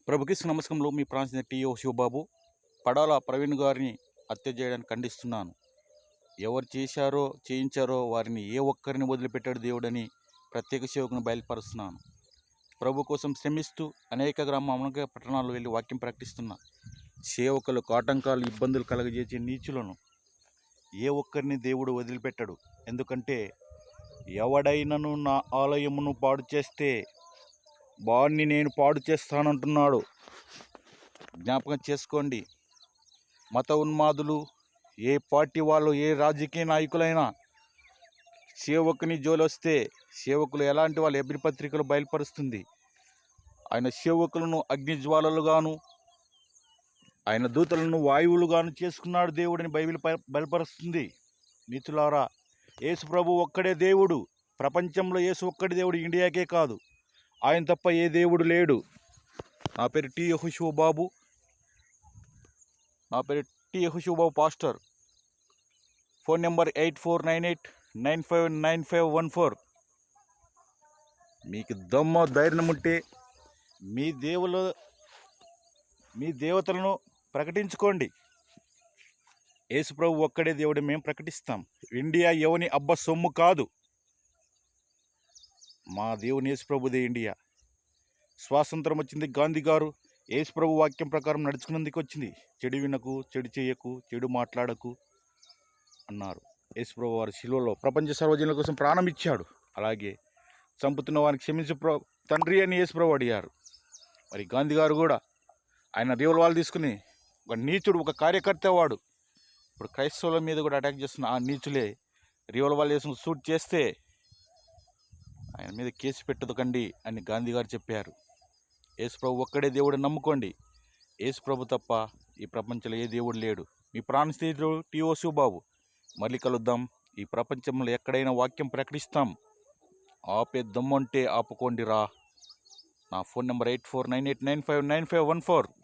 ప్రభుకి నమస్కంలో మీ ప్రాంతం టీఓ శివబాబు. పడాల ప్రవీణ్ గారిని హత్య చేయడానికి ఖండిస్తున్నాను. ఎవరు చేశారో చేయించారో వారిని ఏ ఒక్కరిని వదిలిపెట్టాడు దేవుడని ప్రత్యేక సేవకుని బయలుపరుస్తున్నాను. ప్రభు కోసం శ్రమిస్తూ అనేక గ్రామాల పట్టణాల్లో వెళ్ళి వాక్యం ప్రకటిస్తున్న సేవకులకు ఆటంకాలు ఇబ్బందులు కలగజేసే నీచులను ఏ ఒక్కరిని దేవుడు వదిలిపెట్టాడు. ఎందుకంటే ఎవడైనను నా ఆలయమును పాడు చేస్తే వాడిని నేను పాడు చేస్తానంటున్నాడు. జ్ఞాపకం చేసుకోండి. మత ఉన్మాదులు, ఏ పార్టీ వాళ్ళు, ఏ రాజకీయ నాయకులైనా సేవకుని జోలొస్తే సేవకులు ఎలాంటి వాళ్ళు ఎబ్రి పత్రికలు బయలుపరుస్తుంది. ఆయన సేవకులను అగ్నిజ్వాలలుగాను ఆయన దూతలను వాయువులుగాను చేసుకున్నాడు దేవుడని బైబిల్ బయలుపరుస్తుంది. మిత్రులారా, యేసు ప్రభు ఒక్కడే దేవుడు. ప్రపంచంలో యేసు ఒక్కడే దేవుడు, ఇండియాకే కాదు. ఆయన తప్ప ఏ దేవుడు లేడు. నా పేరు టి యెహోషువ బాబు పాస్టర్. Phone number 8498959514. మీకు దమ్ము ధైర్యం ఉంటే మీ దేవతలను ప్రకటించుకోండి. యేసు ప్రభు ఒక్కడే దేవుడు, మేము ప్రకటిస్తాం. ఇండియా ఎవని అబ్బ సొమ్ము కాదు. మా దేవుని యేసు ప్రభుదే ఇండియా. స్వాతంత్రం వచ్చింది గాంధీ గారు యేసు ప్రభు వాక్యం ప్రకారం నడుచుకున్నందుకు వచ్చింది. చెడు వినకు, చెడు చేయకు, చెడు మాట్లాడకు అన్నారు. యేసు ప్రభు వారి శిలువలో ప్రపంచ సర్వజనుల కోసం ప్రాణం ఇచ్చాడు. అలాగే చంపుతున్న వారికి క్షమించు తండ్రి అని యేసు ప్రభు అడిగారు. మరి గాంధీ గారు కూడా ఆయన రివల్వాల్ తీసుకుని ఒక నీచుడు, ఒక కార్యకర్త వాడు ఇప్పుడు క్రైస్తవుల మీద కూడా అటాక్ చేస్తున్న ఆ నీచులే రివల్వాల్ వేసుకుని షూట్ చేస్తే ఆయన మీద కేసు పెట్టదుకండి అని గాంధీ గారు చెప్పారు. యేసు ప్రభు ఒక్కడే దేవుడు, నమ్ముకోండి. యేసు ప్రభు తప్ప ఈ ప్రపంచంలో ఏ దేవుడు లేడు. మీ ప్రాణ స్నేహితుడు టీఓ శివబాబు. మళ్ళీ కలుద్దాం. ఈ ప్రపంచంలో ఎక్కడైనా వాక్యం ప్రకటిస్తాం. ఆపే దమ్మంటే ఆపుకోండి రా. నా ఫోన్ నెంబర్ 8498959514.